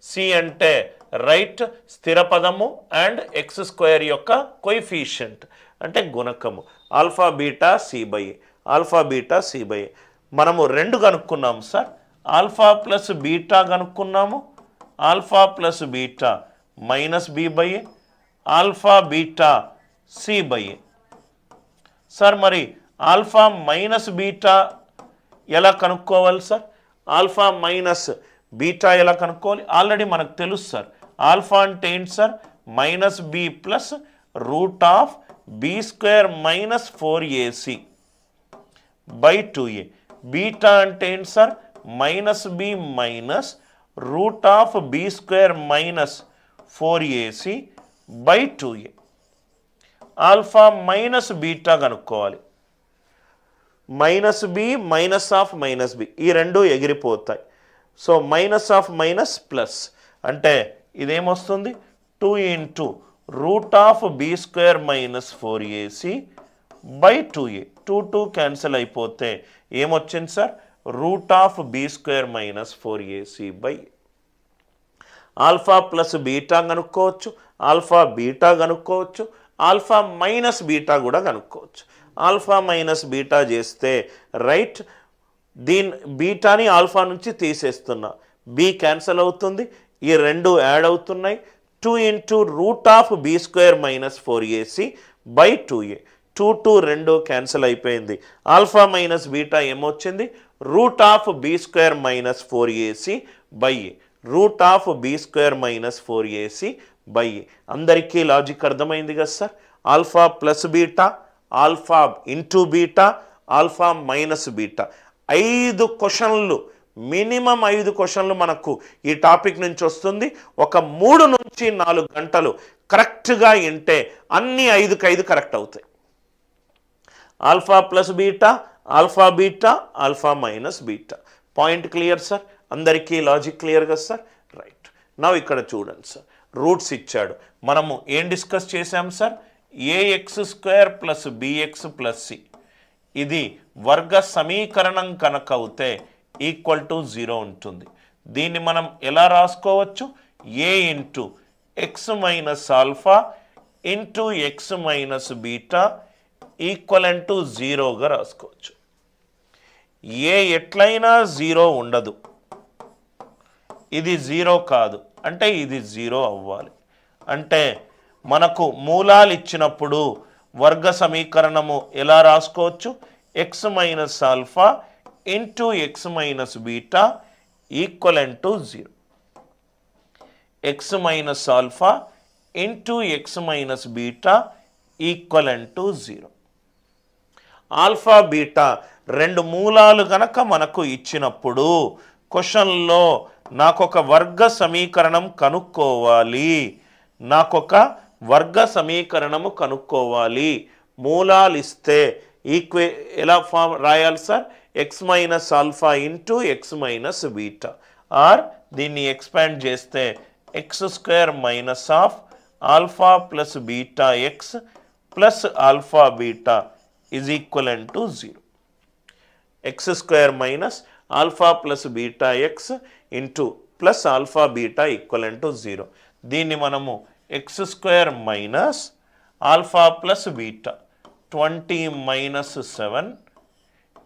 C అంటే right స్థిర పదము అండ్ ఎక్స్ స్క్వేర్ యొక్క కోఎఫిషియంట్ అంటే గుణకము alpha beta c by A alpha beta c by a మనము రెండు కనుక్కున్నాము సార్ ఆల్ఫా ప్లస్ బీటా కనుక్కున్నాము alpha plus beta minus b by A alpha beta c by a sir మరి alpha minus beta ఎలా కనుక్కోవాలి sir alpha minus beta ఎలా కనుక్కోవాలి already మనకు తెలుసు సార్ ఆల్ఫా అంటే ఏంటి sir minus b plus root of b square minus 4ac by 2a beta అంటే ఏంటి sir minus b minus root of b square minus 4ac by 2a alpha minus beta కనుక్కోవాలి minus b minus of minus b ఈ రెండు ఎగిరిపోతాయి so minus of minus plus అంటే ఇదేమొస్తుంది 2 into root of b square minus 4ac by 2a 2 cancel అయిపోతే ఏమొచ్చింది sir root of b square minus 4ac by alpha plus beta కనుక్కోవచ్చు alpha beta కనుక్కోవచ్చు alpha minus beta కూడా కనుక్కోవచ్చు alpha minus beta చేస్తే right దీని బీటాని ఆల్ఫా నుంచి తీసేస్తున్నా B cancel అవుతుంది ఈ రెండు యాడ్ అవుతున్నాయి 2 into root of b square minus 4ac by 2a 2 రెండు క్యాన్సిల్ అయిపోయింది ఆల్ఫా మైనస్ బీటా ఏమొచ్చింది root of b square minus 4ac by a root of b square minus 4ac by a అందరికీ logic అర్థమైంది కదా sir alpha plus beta alpha into beta alpha minus beta 5 క్వశ్చన్లు minimum 5 క్వశ్చన్లు మనకు ఈ topic నుంచి వస్తుంది ఒక 3 నుంచి 4 గంటలు కరెక్ట్గా వింటే అన్ని 5కి 5 కరెక్ట్ అవుతాయి alpha plus beta alpha beta alpha minus beta point clear sir అందరికీ లాజిక్ క్లియర్ కదా సార్ రైట్ నా ఇక్కడ చూడండి సార్ రూట్స్ ఇచ్చాడు మనము ఏం డిస్కస్ చేసాం sir ax square plus bx plus c ఇది వర్గ సమీకరణం కనుక అవుతే ఈక్వల్ టు 0 ఉంటుంది దీన్ని మనం ఎలా రాసుకోవచ్చు a into x minus alpha into x minus beta equivalent to 0గా రాసుకోవచ్చు ఏ ఎట్లయినా 0 ఉండదు ఇది 0 కాదు అంటే ఇది 0 అవ్వాలి అంటే మనకు మూలాలు ఇచ్చినప్పుడు వర్గ సమీకరణము ఎలా రాసుకోవచ్చు X minus alpha into x minus beta equivalent to 0 X minus alpha into x minus beta equivalent to 0 alpha beta రెండు మూలాలు గనక మనకు ఇచ్చినప్పుడు క్వశ్చన్లో నాకొక వర్గ సమీకరణం కనుక్కోవాలి నాకొక వర్గ సమీకరణము కనుక్కోవాలి మూలాలు ఇస్తే ఎలా ఫామ్ రాయాలి sir x minus alpha into x minus beta or దీన్ని ఎక్స్పాండ్ చేస్తే x square minus of alpha plus beta x plus alpha beta is equivalent to 0 x square minus alpha plus beta x into plus alpha beta equivalent to 0 దీన్ని మనము x square minus alpha plus beta 20 minus 7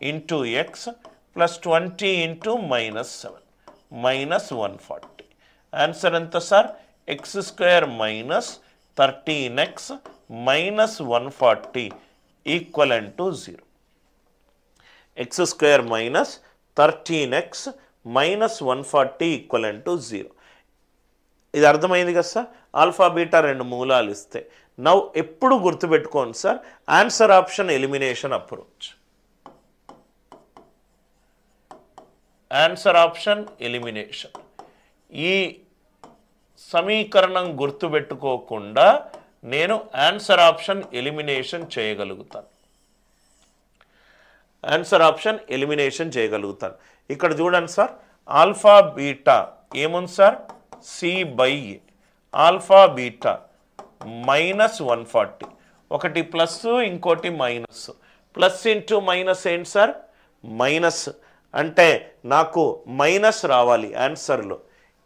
into x plus 20 into minus 7 minus 140 answer ఎంత sir x square minus 13x minus 140 equivalent to 0 x square minus 13x minus 140 equivalent to 0 ఇది అర్థమైంది కదా sir alpha beta రెండు మూలాలు ఇస్తే now ఎప్పుడు గుర్తుపెట్టుకోండి sir answer option elimination approach answer option elimination ఈ సమీకరణం గుర్తుపెట్టుకోకుండా నేను ఆన్సర్ ఆప్షన్ ఎలిమినేషన్ చేయగలుగుతాను ఆన్సర్ ఆప్షన్ ఎలిమినేషన్ చేయగలుగుతాను ఇక్కడ చూడండి సార్ ఆల్ఫా బీటా ఏముంది sir C by A alpha beta minus 140 ఒకటి ప్లస్ ఇంకోటి మైనస్ ప్లస్ ఇంటూ మైనస్ ఏంటి సార్ మైనస్ అంటే నాకు మైనస్ రావాలి ఆన్సర్లో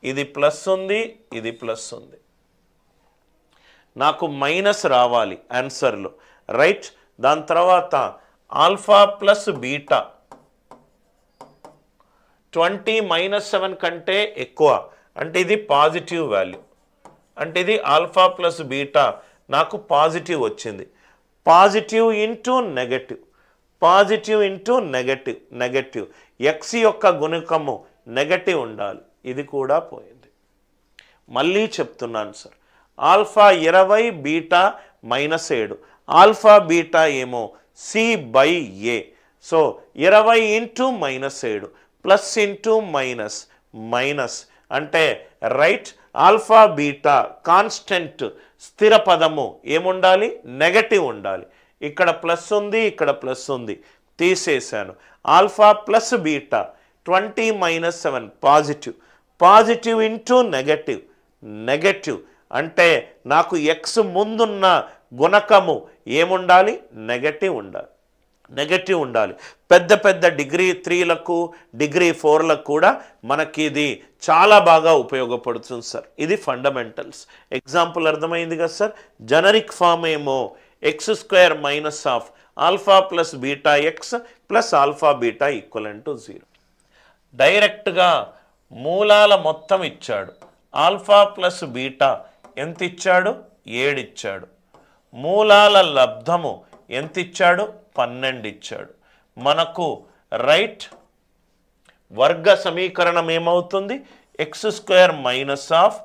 ఇది ప్లస్ ఉంది, ఇది ప్లస్ ఉంది. నాకు మైనస్ రావాలి ఆన్సర్లో, రైట్. దాని తర్వాత ఆల్ఫా ప్లస్ బీటా 20 - 7 కంటే ఎక్కువ అంటే ఇది పాజిటివ్ వాల్యూ, అంటే ఇది ఆల్ఫా ప్లస్ బీటా నాకు పాజిటివ్ వచ్చింది. Positive into negative, positive into negative, negative. X యొక్క గుణకము నెగటివ్ ఉండాలి, ఇది కూడా పోయింది. మళ్ళీ చెప్తున్నాను sir, alpha 20 beta -7, alpha beta ఏమో C/A. So 20 into -7 plus into minus minus అంటే రైట్. ఆల్ఫా బీటా కాన్స్టెంట్ స్థిర పదము ఏముండాలి, నెగటివ్ ఉండాలి. ఇక్కడ ప్లస్ ఉంది, ఇక్కడ ప్లస్ ఉంది, తీసేశాను. Alpha plus beta 20 - 7 positive, positive into negative, negative అంటే నాకు ఎక్స్ ముందున్న గుణకము ఏముండాలి, నెగటివ్ ఉండాలి, నెగటివ్ ఉండాలి. పెద్ద పెద్ద డిగ్రీ 3లకు డిగ్రీ 4లకు కూడా మనకి ఇది చాలా బాగా ఉపయోగపడుతుంది సార్. ఇది ఫండమెంటల్స్. ఎగ్జాంపుల్ అర్థమైంది కదా సార్. జనరిక్ ఫామ్ ఏమో x² minus of alpha plus beta x plus alpha beta equivalent to 0. డైరెక్ట్గా మూలాల మొత్తం ఇచ్చాడు. ఆల్ఫా ప్లస్ బీటా ఎంత ఇచ్చాడు, 7 ఇచ్చాడు. మూలాల లబ్ధము ఎంత ఇచ్చాడు, 12 ఇచ్చాడు. మనకు రైట్ వర్గ సమీకరణం ఏమవుతుంది, x² minus of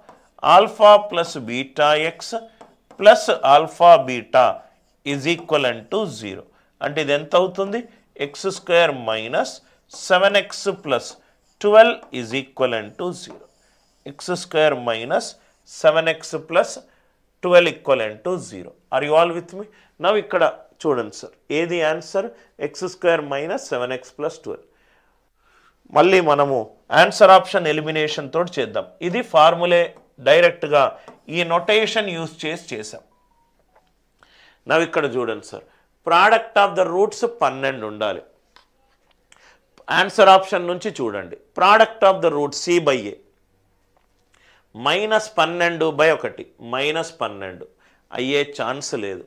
alpha plus beta x plus alpha beta is equivalent to 0. అంటే ఇది ఎంత అవుతుంది, x² minus 7x plus 12 is equivalent to 0. x² minus 7x plus 12 equivalent to 0. Are you all with me? Now ఇక్కడ చూడండి sir, ఏది answer, x² minus 7x plus 12. మళ్ళీ మనము answer option elimination తోటి చేద్దాం. ఇది ఫార్ములే, డైరెక్ట్గా ఈ నొటేషన్ యూజ్ చేసాం. నవ్ ఇక్కడ చూడండి sir, product of the roots 12 ఉండాలి. ఆన్సర్ ఆప్షన్ నుంచి చూడండి, product of the route C/A -12/1 -12 అయ్యే ఛాన్స్ లేదు.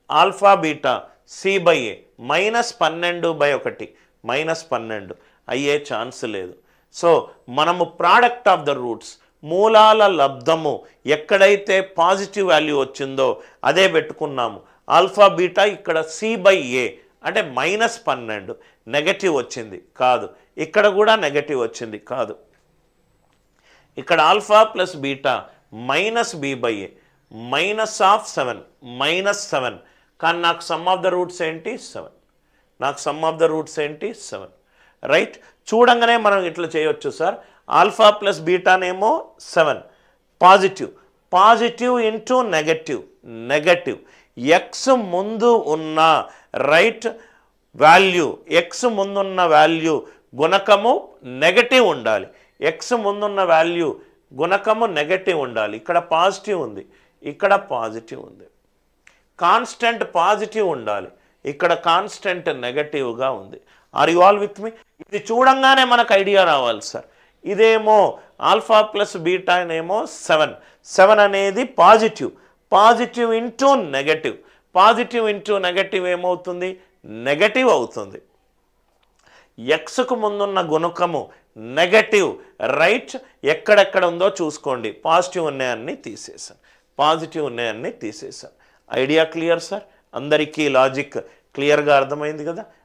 ఆల్ఫా బీటా C/A -12/1 -12 అయ్యే ఛాన్స్ లేదు. సో మనము ప్రోడక్ట్ ఆఫ్ ద రూట్స్ మూలాల లబ్ధము ఎక్కడైతే పాజిటివ్ వాల్యూ వచ్చిందో అదే పెట్టుకున్నాము. ఆల్ఫా బీటా ఇక్కడ C/A అంటే -12 నెగటివ్ వచ్చింది కాదు, ఇక్కడ కూడా నెగటివ్ వచ్చింది కాదు. ఇక్కడ ఆల్ఫా ప్లస్ బీటా -B/A -7 -7 కానీ నాకు సమ్ ఆఫ్ ద రూట్స్ ఏంటి 7, నాకు సమ్ ఆఫ్ ద రూట్స్ ఏంటి 7, రైట్. చూడంగానే మనం ఇట్లా చేయొచ్చు సార్, ఆల్ఫా ప్లస్ బీటానేమో 7 positive, positive into negative, negative. X ముందు ఉన్న రైట్ వాల్యూ, ఎక్స్ ముందున్న వాల్యూ గుణకము నెగటివ్ ఉండాలి. ఎక్స్ ముందున్న వాల్యూ గుణకము నెగటివ్ ఉండాలి. ఇక్కడ పాజిటివ్ ఉంది, ఇక్కడ పాజిటివ్ ఉంది. కాన్స్టెంట్ పాజిటివ్ ఉండాలి, ఇక్కడ కాన్స్టెంట్ నెగటివ్గా ఉంది. ఆర్ యు ఆల్ విత్ మీ? ఇది చూడంగానే మనకు ఐడియా రావాలి సార్. ఇదేమో ఆల్ఫా ప్లస్ బీటానేమో 7 అనేది positive, positive into negative, positive into negative ఏమవుతుంది, నెగటివ్ అవుతుంది. ఎక్స్కు ముందున్న గుణకము నెగటివ్, రైట్. ఎక్కడెక్కడ ఉందో చూసుకోండి, పాజిటివ్ ఉన్నాయన్నీ తీసేసాను, పాజిటివ్ ఉన్నాయన్నీ తీసేసాను. Idea clear sir? అందరికీ లాజిక్ క్లియర్గా అర్థమైంది కదా?